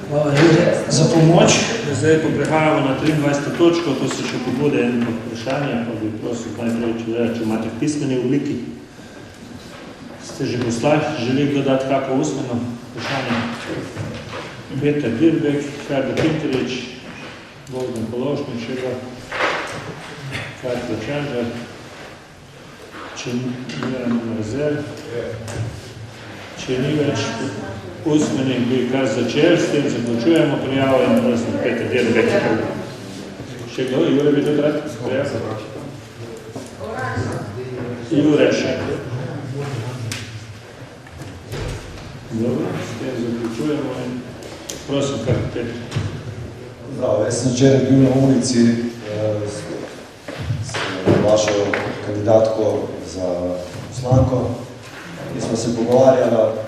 Hvala za pomoč. Zdaj pa prehajamo na 23. točko, to so še pobude in vprašanja, pa bi prosil najprej, če imate v pismeni obliki. Ste že poslali, želi kdo dati kako usmeno vprašanje? Peter Dirbek, Ferdo Pinterič, Bogdan Pološničeva, Katja Čanžar, Miran Mrazel. Če ni več usmenih, bi kar začel, s tem zaključujemo prijavo in prosim Peter Dirbek. Še kdo? Jure bi to rad prijavil? Jure še. Dobro, s tem zaključujemo in prosim kar Peter. Zdravo, jaz sem včeraj bil na ulici s vašo kandidatko za poslanko in smo se pogovarjali,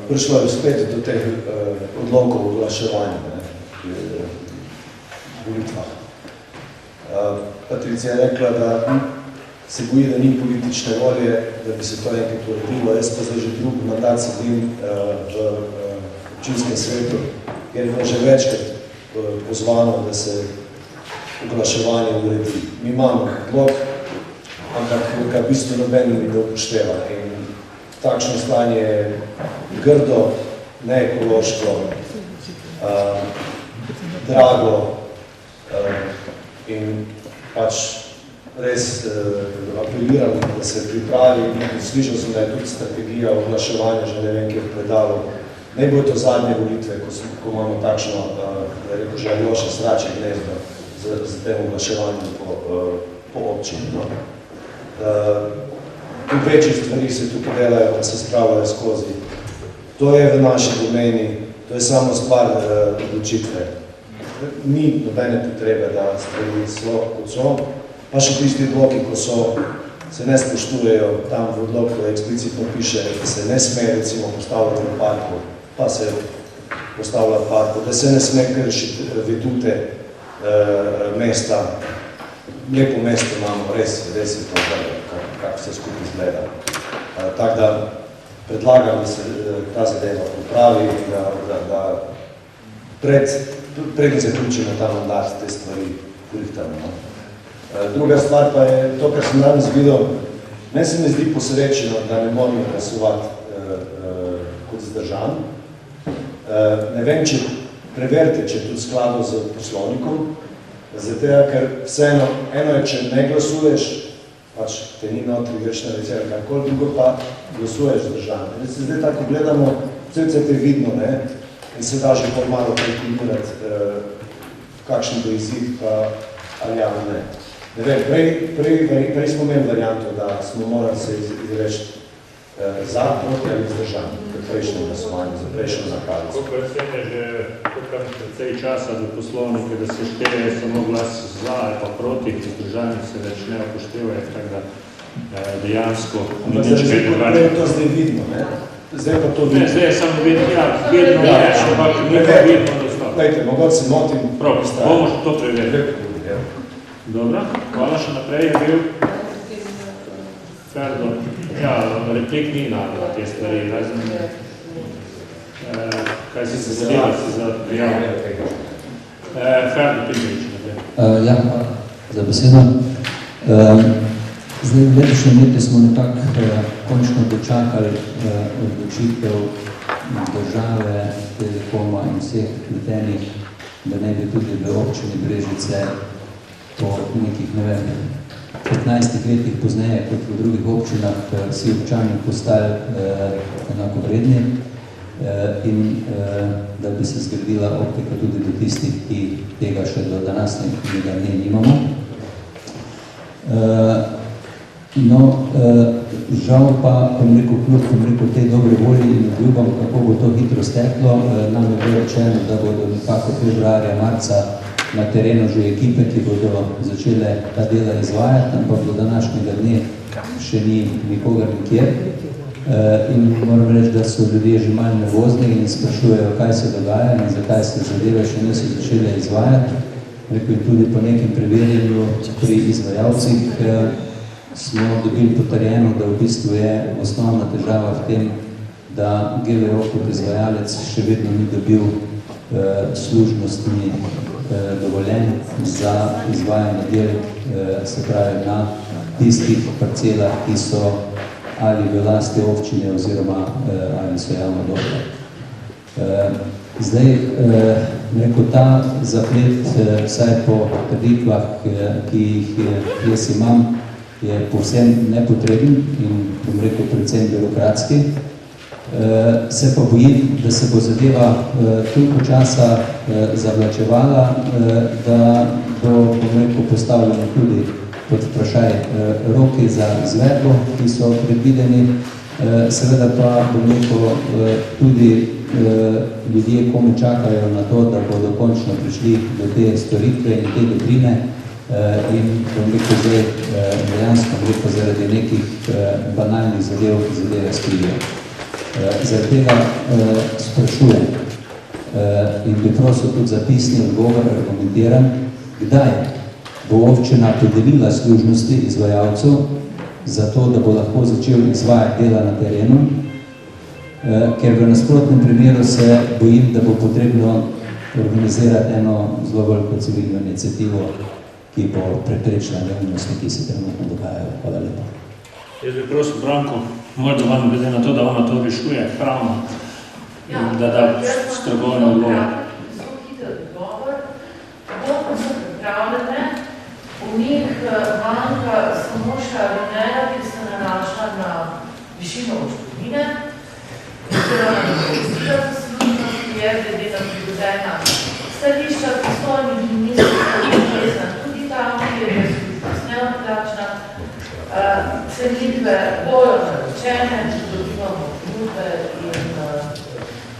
prišlo je spet do teh odlokov o oglaševanju v volitvah. Patricija je rekla, da se boji, da ni politične volje, da bi se to enkrat uredilo. Jaz pa zdaj že drugi mandat sedim v občinskem svetu, kjer je že večkrat pozvano, da se oglaševanje uredi. Mi imamo odlok, ampak ga v bistvu noben ne upošteva. In takšno stanje je grdo, neekološko, drago in pač res apeliramo, da se pripravi. Slišal sem, da je tudi strategija oglaševanja že ne vem, kjer predalo. Naj bo to zadnje volitve, ko imamo takšno, da je rekel že Aljoša Srače gnezdo z tem oglaševanjem po občini. Tudi večje stvari se tukaj delajo, da se spravljajo skozi. To je v naši domeni, to je samo stvar odločitve. Ni nobene potrebe, da stvari so kot so, pa še tisti odloki, ko so, se ne spoštujejo, tam v odloku eksplicitno piše, da se ne sme recimo postavljati v parku, pa se postavlja v parku, da se ne sme kršiti vedute mesta. Lepo mesto imamo, res je to, kako se skupaj izgleda. Tako da predlagam, da se ta zadeva popravi in da preden zaključimo ta mandat, te stvari kurihtamo. Druga stvar pa je to, kar sem danes videl. Meni se mi zdi posrečeno, da ne moram glasovati kot zdržan. Ne vem, če preverite, če je tudi skladno z poslovnikom, zato, ker vseeno, eno je, če ne glasuješ, pač te ni notri, greš na večer, kakor drugo pa glasuješ zdržan. Zdaj tako gledamo, vse te vidno, ne, in se da že pol malo prekonirati, kakšen bo izid, pa ali ja, ne. Ne vem, prej smo imeli varianto, da smo morali se izreči za, proti ali zdržan, v prejšnjem glasovanju, za prejšnjo napravljico. Kako predvsem je že precej časa za poslovnike, da se šteje samo glas za ali pa proti, zdržanje se več ne upoštevajo, tako da dejansko ni nič kaj drugače. Prej je to zdaj vidno, ne? Zdaj pa to vidno. Zdaj je samo vidno, ja, vidno je, ampak ni pa vidno dostop. Lejte, mogoče se motim. Prav, bomo to preverili. Dobro, hvala, še naprej je bil Ferdo. Ja, replik ni na te stvari, razen kaj si se zadeva, si za prijavljanje. Ferdo, Pinterič naprej. Ja, za besedo. Zdaj, v letošnjem letu smo nekako končno dočakali odločitev države, Telekoma in vseh vpletenih, da ne bi tudi v občini Brežice po nekih, ne vem, 15 letih pozneje, kot v drugih občinah, vsi občani postali enako vredni in da bi se zgradila optika tudi do tistih, ki tega še do današnjega dne nimamo. No, žal pa, kljub tej dobre volji in obljubam, kako bo to hitro steklo, nam je bilo rečeno, da bodo nekako februarja, marca na terenu že ekipe, ki bodo začele ta dela izvajati, ampak do današnjega dne še ni nikogar nikjer. In moram reči, da so ljudje že malo nervozni in sprašujejo, kaj se dogaja in zakaj se zadeve še niso začele izvajati. Rekel, tudi po nekem preverjanju pri izvajalcih smo dobili potrjeno, da v bistvu je osnovna težava v tem, da GVO kot izvajalec še vedno ni dobil služnostni dovoljenj za izvajanje del, se pravi na tistih parcelah, ki so ali v lasti občine oziroma ali so javno dobro. Zdaj, rekel, ta zaplet, vsaj po trditvah, ki jih jaz imam, je povsem nepotreben in, bom rekel, predvsem birokratski. Se pa bojim, da se bo zadeva toliko časa zavlačevala, da bo, bom rekel, postavljeno tudi pod vprašaj roki za izvedbo, ki so predvideni. Seveda pa, bom rekel, tudi ljudje kome čakajo na to, da bodo končno prišli do te storitve in te dobrine in, bom rekel, zdaj dejansko, bom rekel, zaradi nekih banalnih zadev, ki zadeve skrijo. Zaradi tega sprašujem in bi prosil tudi zapisni odgovor argumentiran, kdaj bo občina podelila služnosti izvajalcev za to, da bo lahko začel izvajati dela na terenu, ker v nasprotnem primeru se bojim, da bo potrebno organizirati eno zelo veliko civilno iniciativo, ki bo preprečila neumnosti, ki se trenutno dogajajo. Hvala lepa. Jaz bi prosil Branko, morda vam glede na to, da ona to rešuje pravno, da da strokovno odgovor. Zelo hiter odgovor. Kako so pripravljene, v njih manjka samo še alineja, ki se nanaša na višino odškodnine, oziroma na investicijo za služnost, ki je glede na prigodena stališča pristojnih ministrov, tudi tam, kjer je služnost neodplačna. Cenitve bojo naročene, če dobivamo ponudbe in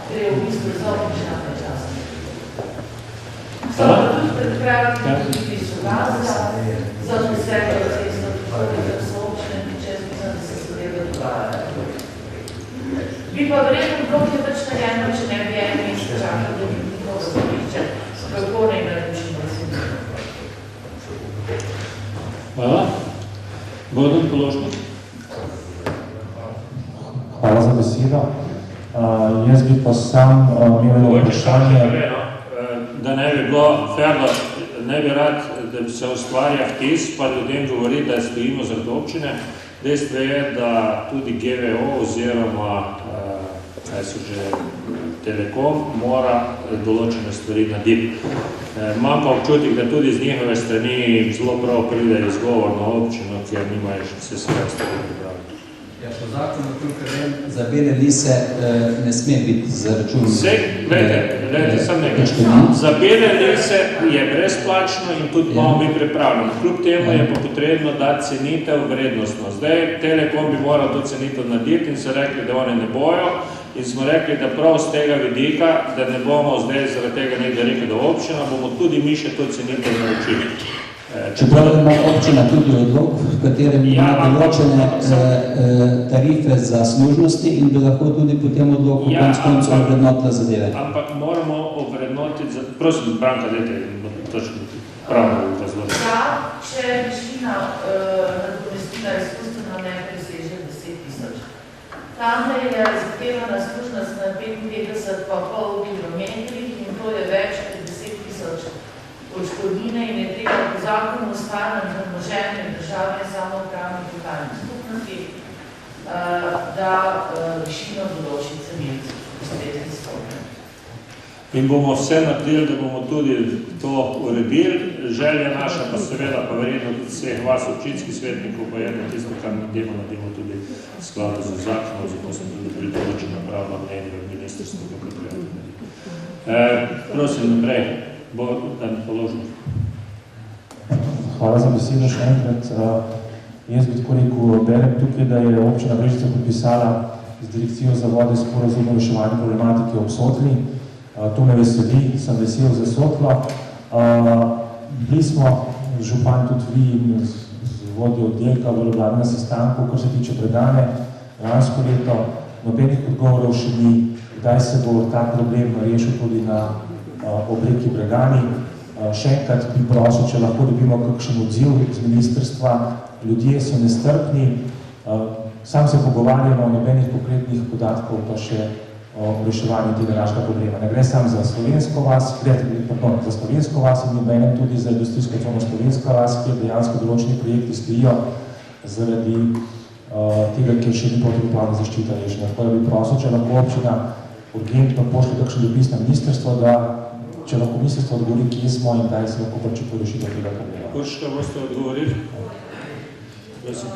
gre v bistvu za običajne čase. So pa tudi predkratki tudi soglasja za posebej cesto, da so občine, ki čez mislim, da se zadeve dogajajo. Bi pa verjetno blok je več narejeno, če ne bi en mesec čakal, da bi nikogo stališče, kako ne naročimo cenitve. Hvala. Bodan Položnik. Hvala za besedo. Jaz bi pa sam imel vprašanje. Da ne bi bilo fair, ne bi rad, da bi se ustvarja vtis, pa ljudem govori, da stojimo zaradi občine. Dejstvo je, da tudi GVO oziroma kaj so že Telekom mora določene stvari narediti. Imam pa občutek, da tudi z njihove strani zelo prav pride izgovor na občino, kjer nimajo vse svoje stvari pripraviti. Ja, po zakonu, kolikor vem, za bele lise ne sme biti za račun... Glejte, sam nekaj. Za bele lise je brezplačno in tudi imamo mi pripravljeno. Kljub temu je pa potrebno dati cenitev vrednostno. Zdaj Telekom bi moral to cenitev narediti in so rekli, da oni ne bojo. In smo rekli, da prav z tega vidika, da ne bomo zdaj zaradi tega nekaj rekli, da občina, bomo tudi mi še to cenitev naročili. Čeprav ima občina tudi odlok, v katerem ima določene tarife za služnosti in bi lahko tudi po tem odloku konec ovrednotila zadeve. Ampak moramo ovrednotiti, prosim, Branka, dajte točno pravno razložiti. Ja, če višina nadomestila izkustveno ne preseže 10 000. Tam je zahtevana služnost na 55,5 kilometrih in to je več kot 10 000 odškodnine in je treba po zakonu o stvarnem premoženju države samoupravnih lokalnih skupnosti, da višino določi cenilci v srednji stopnji. In bomo vse naredili, da bomo tudi to uredili. Želja naša pa seveda, pa verjetno tudi vseh vas občinskih svetnikov, pa je, da tisto, kar naredimo tudi v skladu z zakonom, zato sem tudi dobili določena pravna mnenja v ministrstvu, kako treba narediti. Prosim naprej, Bodan Položnik. Hvala za besedo še enkrat. Jaz bi tako rekel, berem tukaj, da je občina Brežice podpisala z direkcijo za vode sporazum o reševanju problematike ob Sotli. To me veseli, sem vesel za Sotlo. Bili smo, župan tudi vi in z vodjo oddelka v Ljubljani na sestanku, kar se tiče predane, lansko leto, nobenih odgovorov še ni, kdaj se bo ta problem rešil tudi na obreki Bregani. Še enkrat bi prosil, če lahko dobimo kakšen odziv z ministrstva. Ljudje so nestrpni, Sam se pogovarjamo o nobenih konkretnih podatkov, pa še o reševanju tega našega problema. Ne gre samo za slovensko vas, za slovensko vas in nobenem tudi za industrijsko cono slovenska vas, kjer dejansko določeni projekti stojijo zaradi tega, ker še ni protipoplavna zaščita rešena. Tako da bi prosil, če lahko občina urgentno pošlje kakšen dopis na ministrstvo, da če lahko ministrstvo odgovori, kje smo in kdaj se lahko pričakuje rešitev tega problema. Urška, boste odgovorili? Prosim.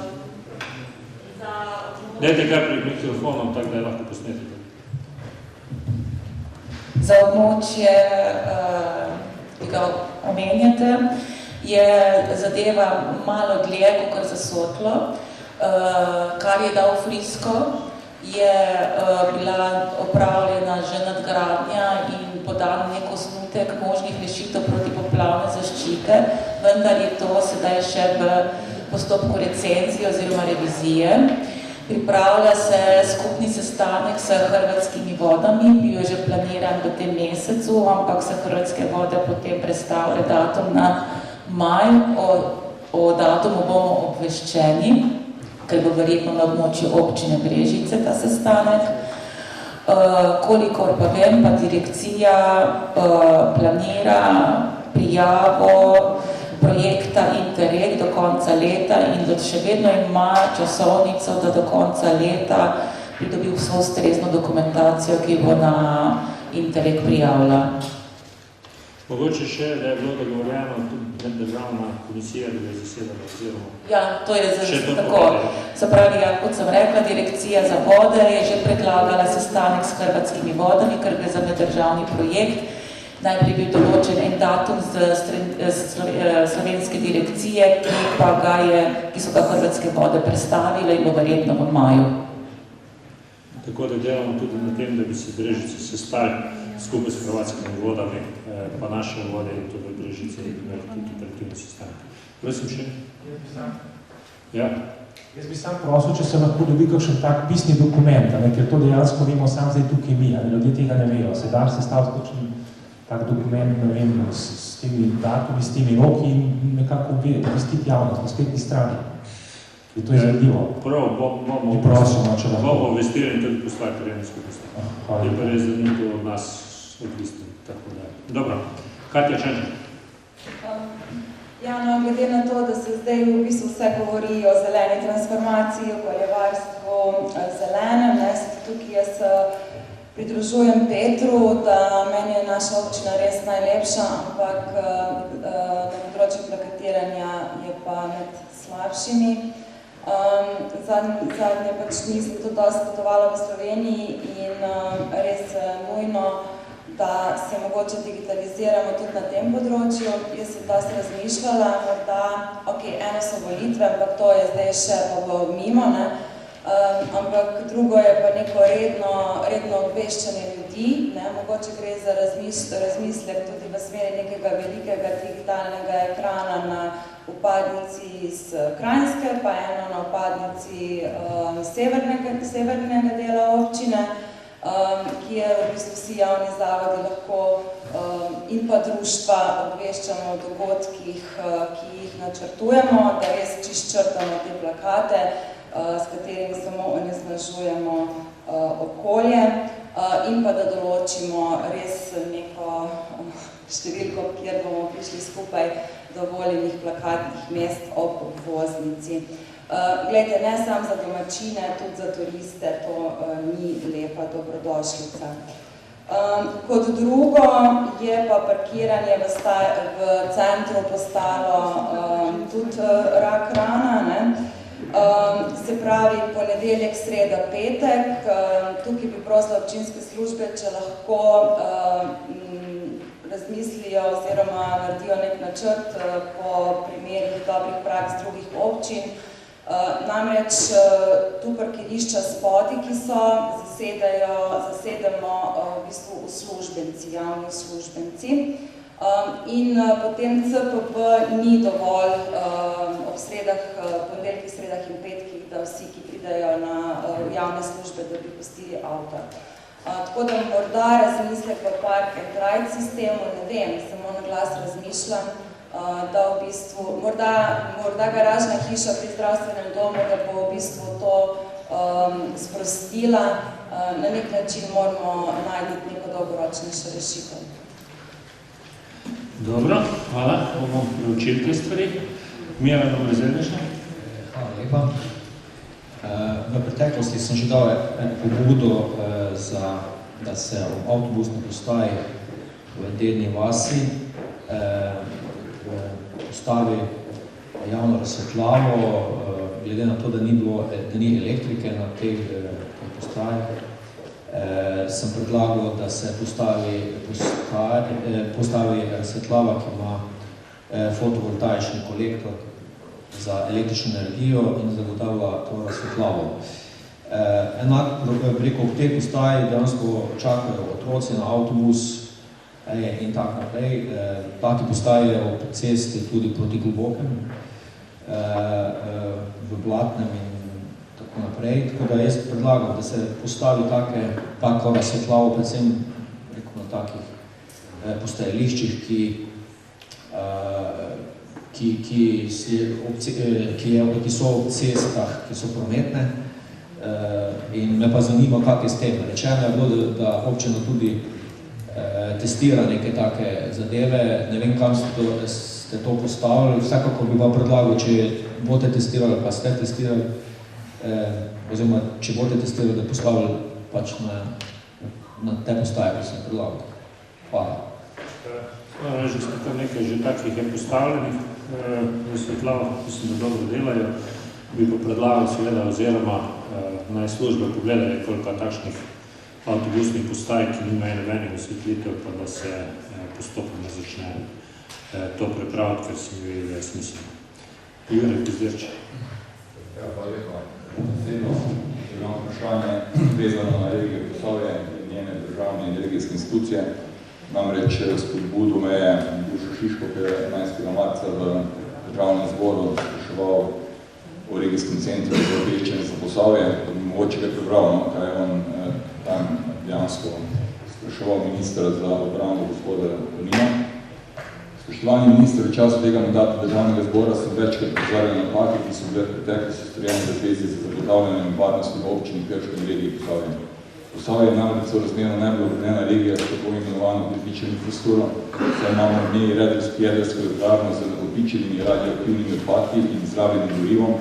Dajte kar pred mikrofonom, tako da je lahko posnetite. Za območje, ki ga omenjate, je zadeva malo dlje, kot za Sotlo. Kar je dal Frisko, je bila opravljena že nadgradnja in podan nek osnutek možnih rešitev protipoplavne zaščite, vendar je to sedaj še v postopku recenzije oziroma revizije. Pripravlja se skupni sestanek s Hrvatskimi vodami, bil je že planiran v tem mesecu, ampak se Hrvatske vode potem predstavlja datum na maj, o datumu bomo obveščeni, ker bo verjetno na območju občine Brežice ta sestanek. Kolikor pa vem, pa direkcija planira prijavo projekta Interreg do konca leta in da še vedno ima časovnico, da do konca leta pridobil vso ustrezno dokumentacijo, ki bo na Interreg prijavila. Mogoče še, da je bilo dogovorjeno tudi državna komisija, da je zasedala oziroma... Ja, to je tako. Se pravi, kot sem rekla, direkcija za vode je že predlagala sestanek s Hrvatskimi vodami, ker gre za meddržavni projekt. Najprej bil določen en datum z slovenske direkcije, ki so ga Hrvatske vode predstavile in bo verjetno v maju. Tako da delamo tudi na tem, da bi se Brežice sestali skupaj s Hrvatskimi vodami, pa naše vode in tudi Brežice in imeli tudi operativni sestanek. Prosim še? Ja? Jaz bi sam prosil, če se lahko dobi kakšen tak pisni dokument, ker to dejansko vemo sam zdaj tukaj mi, ljudje tega ne vejo. Se da sestaviti kakšen tak dokument, ne vem, s temi datumi, s temi roki in nekako obvestiti javnost na spletni strani. In to je izvedljivo. Prav, bomo obvestili in tudi poslali terensko poslali. Je pa res, da ni to od nas odvisno. Dobro, Katja Čenča. Ja, no, glede na to, da se zdaj v bistvu vse govori o zeleni transformaciji, okoljevarstvu, zelenem, tukaj jaz pridružujem Petru, da meni je naša občina res najlepša, ampak na področju plakatiranja je pa med slabšimi. Zadnje pač nisem to dosti potovala v Sloveniji in res nujno, da se mogoče digitaliziramo tudi na tem področju. Jaz sem dosti razmišljala, da eno so volitve, ampak to je zdaj še pa mimo, ampak drugo je pa neko redno obveščanje ljudi, mogoče gre za razmislek tudi v smeri nekega velikega digitalnega ekrana na upadnici iz Kranjske, pa eno na upadnici severnega dela občine, kjer v bistvu vsi javni zavodi lahko in pa društva obveščamo o dogodkih, ki jih načrtujemo, da res čisto črtamo te plakate, s katerimi samo onesnažujemo okolje in pa da določimo res neko številko, kjer bomo prišli skupaj do voljenih plakatnih mest ob obvoznici. Glejte, ne samo za domačine, tudi za turiste, to ni lepa dobrodošlica. Kot drugo je pa parkiranje v centru postalo tudi rak rana, se pravi ponedeljek, sreda, petek. Tukaj bi prosila občinske službe, če lahko razmislijo oziroma naredijo nek načrt po primerih dobrih praks drugih občin. Namreč tu parkirišča spoti, ki so, zasedemo v bistvu uslužbenci, javni uslužbenci. In potem CPP ni dovolj ob ponedeljkih, sredah in petkih, da vsi, ki pridejo na javne službe, da bi pustili avto. Tako da morda razmislek v park and ride sistemu, ne vem, samo na glas razmišljam, da v bistvu, morda garažna hiša pri zdravstvenem domu, da bo v bistvu to sprostila. Na nek način moramo najti neko dolgoročnejšo rešitev. Dobro, hvala. Bomo preučili te stvari. Miran Rezervešna. Hvala lepa. V preteklosti sem že dal pobudo, da se v avtobusni postaji v Dedni vasi postavi javno razsvetljavo, glede na to, da ni elektrike na tej postaji. Sem predlagal, da se postavi razsvetljava, ki ima fotovoltaični kolektor za električno energijo in zagotavlja to razsvetljavo. Enako preko te postaji dejansko čakajo otroci na avtobus in tako naprej. Taki postaje ob cesti tudi proti Globokem, v Blatnem in tako naprej. Tako da jaz predlagam, da se postavi tako razsvetljavo, predvsem na takih postajališčih, ki so ob cestah, ki so prometne. In me pa zanima, kak je s tem. Rečeno je bilo, da občina tudi testira neke take zadeve. Ne vem, kam ste to postavili. Vsekako bi pa predlagal, če boste testirali, pa ste testirali, oziroma če boste testirali, da postavili pač na te postaje, ki sem predlagal. Hvala. Že smo nekaj že takih je postavljenih v svetljavah, mislim, da dobro delajo. Bi pa predlagal seveda oziroma naj službe pogledajo, koliko takšnih avtobusnih postaj, ki nimajo nobenih osvetlitev, pa da se postopno začne to pripraviti, ker se mi je smiselno. Jurek Izdirče. Hvala lepa. Naslednjo imam vprašanje vezano na regijo Posavje in njene državne energijske institucije. Namreč spodbudo me je Dušo Šiško, ki je 11. marca v državnem zboru spraševal o regijskem centru za obveščanje za Posavje. Mogoče ga prebral, kaj je on tam dejansko spraševal ministra za obrambo gospoda Tonina. Spoštovani minister, v času tega mandata državnega zbora sem večkrat opozarjal na napake, ki so bile v preteklosti storjene v zvezi z zagotavljanjem varnosti v občini Krško in regiji Posavje. Posavje je namreč sorazmerno najbolj obremenjena regija s tako imenovano kritično infrastrukturo, saj imamo v njej jedrsko elektrarno z nakopičenimi radioaktivnimi odpadki in izrabljenim gorivom,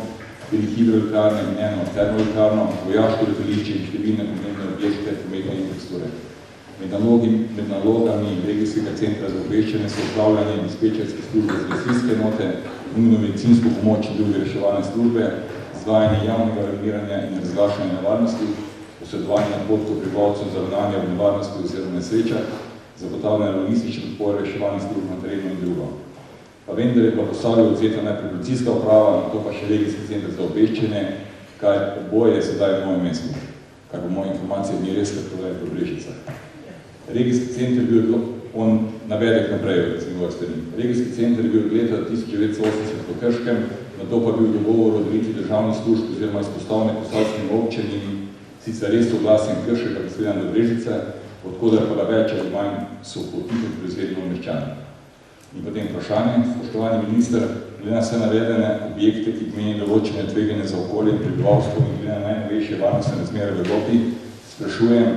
tudi hidroelektrarne in eno termoelektrarno, vojaško letališče in številne pomembne objekte prometne infrastrukture. Med nalogami regijskega centra za obveščanje so upravljanje in dispečerske službe z gasilske enote, nujno medicinsko pomoč in druge reševalne službe, izvajanje javnega alarmiranja in razglašanja nevarnosti, posredovanje napotkov prebivalcev za ravnanje ob nevarnosti oziroma nesrečah, zagotavljanje logistične podpore reševalnih služb na terenu in drugo. Pa vendar je pa Posavju odzeta najprej policijska uprava, na to pa še regijski center za obveščanje, kar oboje sedaj v mojem mestu, kar po moje informacije ni res, kar je v Brežicah. Regijski center je bil, on navedek naprej v njegovih strani. Regijski center je bil od leta 1980 v Krškem, na to pa bil dogovor o delitvi državnih služb oziroma izpostavljene posavskim občini, sicer res oglasen Krškega predstavljanja do Brežice, odkodar pa ga več ali manj so potihno proizvedno umeščani. In potem vprašanje, spoštovani minister, glede na vse navedene objekte, ki pomeni določene tveganje za okolje in prebivalstvo in glede na najnovejše varnostne razmere v Evropi, sprašujem,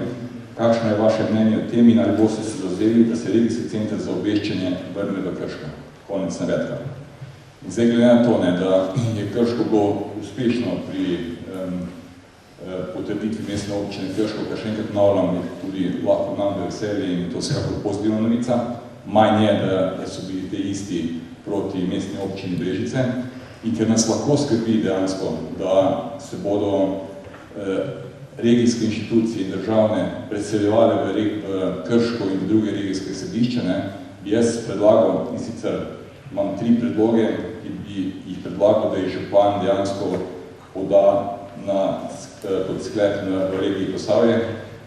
kakšno je vaše mnenje o tem in ali boste se zavzeli, da se regijski center za obveščanje vrne v Krško. Konec navedka. In zdaj glede na to, da je Krško bilo uspešno pri potrditvi mestne občine Krško, kar še enkrat ponavljam, je tudi lahko nam v veselje in to vsekakor pozitivna novica. Manj je, da so bili te isti proti mestni občini Brežice in ker nas lahko skrbi dejansko, da se bodo regijske inštitucije in državne predseljevale v Krško in v druge regijske središče, bi jaz predlagal, in sicer imam 3 predloge, ki bi jih predlagal, da jih župan dejansko poda pod sklep v regiji Posavje,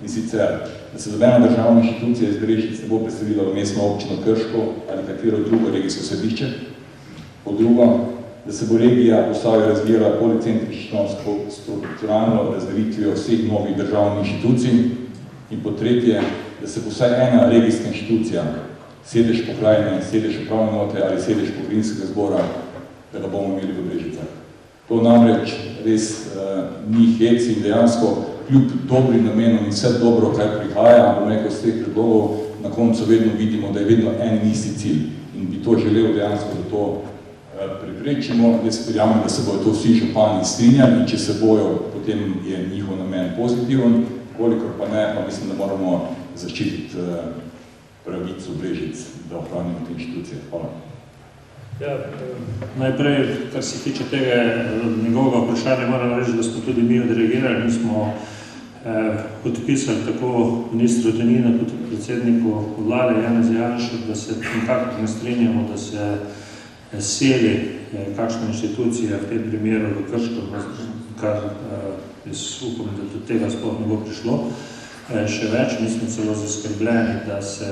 in sicer, da se dobena državna inštitucija iz Brežic ne bo predstavila v mestno občino Krško ali katero drugo regijsko središče. Po drugo, da se bo regija Posavje razvijala policentrično strukturalno razdelitvijo vseh novih državnih inštitucij. In po tretje, da se bo vsaj ena regijska inštitucija, sedež pokrajine, sedež upravne enote ali sedež pokrajinskega zbora, da ga bomo imeli v Brežicah. To namreč res ni hec in dejansko kljub dobrim namenom in vse dobro, kaj prihaja, bom rekel, z teh predlogov, na koncu vedno vidimo, da je vedno en isti cilj in bi to želel dejansko, da to preprečimo. Jaz verjamem, da se bojo to vsi župani strinjali in če se bojo, potem je njihov namen pozitiven, kolikor pa ne, pa mislim, da moramo zaščititi pravico Brežic, da ohranimo te inštitucije. Hvala. Ja, najprej, kar se tiče tega njegovega vprašanja, moram reči, da smo tudi mi odreagirali. Mi smo podpisali tako ministru Tonina kot predsedniku vlade Janeza Janše, da se nekako ne strinjamo, da se seli kakšna inštitucija v tem primeru v Krško, kar jaz upam, da do tega sploh ne bo prišlo. Še več, mi smo celo zaskrbljeni, da se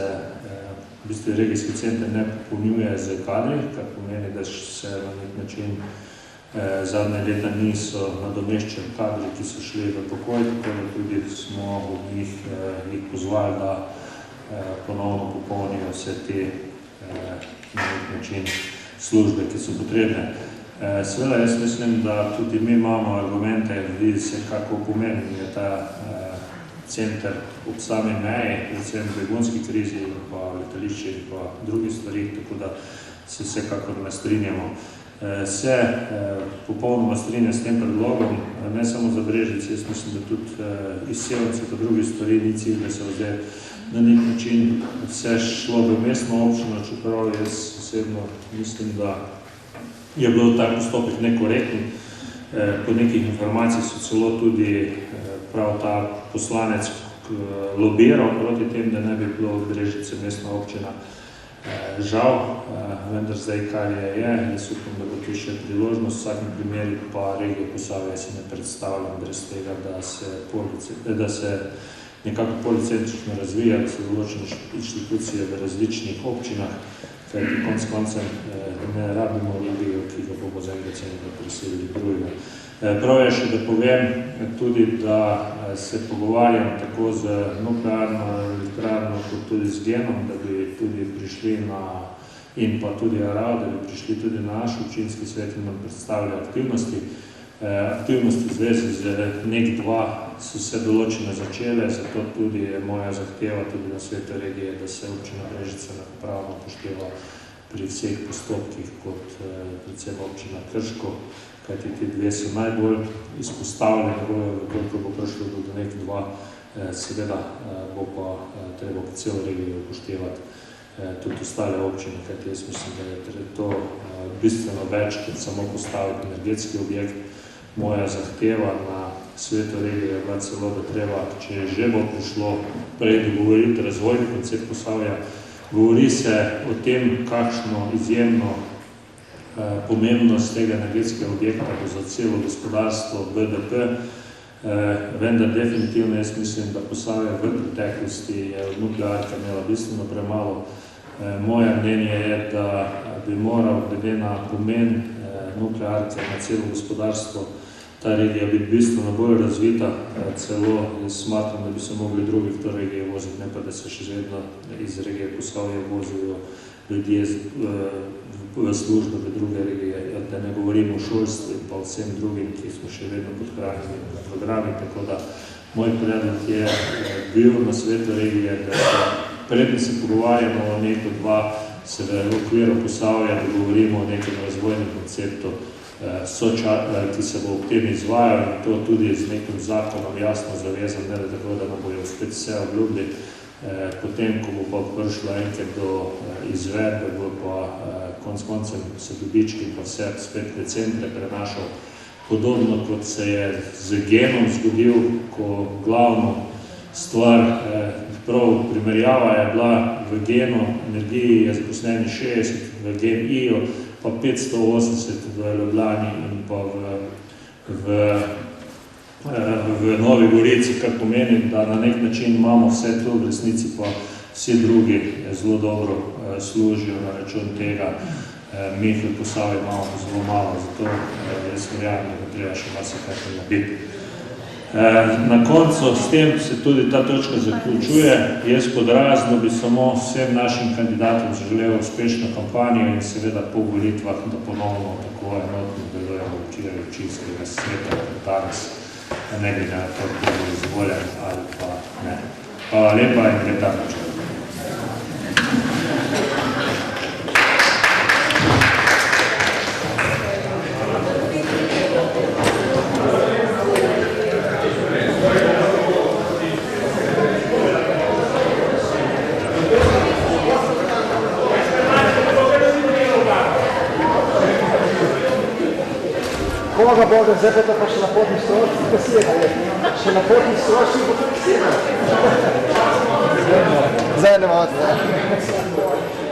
v bistvu regijski center ne popolnjuje z kadri, kar pomeni, da se na nek način zadnje leta niso nadomeščeni kadri, ki so šli v pokoj, tako da tudi smo od njih pozvali, da ponovno popolnijo vse te na nek način službe, ki so potrebne. Seveda, jaz mislim, da tudi mi imamo argumente, vidi se, kako pomemben je ta center ob sami meji, predvsem v begunski krizi in pa letališče in pa drugi stvari, tako da se vsekakor ne strinjamo. Se popolnoma strinja s tem predlogom, ne samo za Brežice, jaz mislim, da tudi iz Sevnice pa drugih stvari ni cilj, da se zdaj na nek način vse šlo v mestno občino, čeprav jaz osebno mislim, da je bilo tak postopek nekorekten. Po nekih informacij so celo tudi prav ta poslanec lobiral proti tem, da ne bi bilo Brežice mestna občina. Žal, vendar zdaj, kar je, jaz upam, da bo tu še priložnost, v vsakem primeru pa regijo Posavje si ne predstavljam brez tega, da se nekako policentrično razvija, da se določene inštitucije v različnih občinah, kajti konec koncem ne rabimo regijo, ki ga bomo z enega centra preselili drugega. Prav je še, da povem tudi, da se pogovarjam tako z nuklearno elektrarno kot tudi z Genom, da bi tudi prišli in pa tudi ARAO, da bi prišli tudi na naš občinski svet in nam predstavili aktivnosti. Aktivnosti v zvezi z NEK2 so se določene začele, zato tudi je moja zahteva tudi na svetu regije, da se občina Brežice enakopravno upošteva pri vseh postopkih kot predvsem občina Krško, kajti ti dve so najbolj izpostavljeni, koliko bo prišlo do NEK2, seveda bo pa treba po celo regijo upoštevati tudi ostale občine, kajti jaz mislim, da je to bistveno več, kot samo postaviti energetski objekt. Moja zahteva na svetu regije je bila celo, da treba, če že bo prišlo prej dogovoriti razvojni koncept Posavja, govori se o tem, kakšno izjemno pomembnost tega energetskega objekta bo za celo gospodarstvo BDP, vendar definitivno jaz mislim, da Posavje v preteklosti je od nuklearke imela bistveno premalo. Moje mnenje je, da bi moral glede na pomen nuklearke na celo gospodarstvo ta regija biti bistveno bolj razvita, celo jaz smatram, da bi se mogli drugi v to regijo voziti, ne pa da se še vedno iz regije Posavje vozijo ljudje v službe v druge regije, da ne govorimo o šolstvu in pa vsem drugim, ki smo še vedno podhranjeni programi, tako da moj predlog je bil na svetu regije, da se predtem se pogovarjamo o NEK2, se v okviru Posavja dogovorimo o nekem razvojnem konceptu, ki se bo ob tem izvajal in to tudi z nekim zakonom jasno zavezan, ne da tako, da nam bojo spet vse obljubili. Potem, ko bo pa prišlo enkrat do izvedbe, bo pa konec koncem se dobički pa vse spet v centre prenašal. Podobno kot se je z Genom zgodil, ko glavno stvar, prav primerjava je bila v Genu, energiji je zaposleni 60, v Gen-I-ju pa 580 v Ljubljani in pa v Novi Gorici, kar pomeni, da na nek način imamo vse to, v resnici pa vsi drugi zelo dobro služijo na račun tega. Mi v Posavju imamo zelo malo, zato jaz verjamem, da treba še marsikaj narediti. Na koncu s tem se tudi ta točka zaključuje. Jaz pod razno bi samo vsem našim kandidatom zaželel uspešno kampanjo in seveda po volitvah, da ponovno tako enotno delujemo včeraj občinskega sveta, danes, ne glede na to, kdo bo izvoljen ali pa ne. Hvala lepa in leta način. Koga bodo, zdaj pa še na potnih stroških kasira, še na potnih stroških bo kasira. Zdaj ne imate, ne?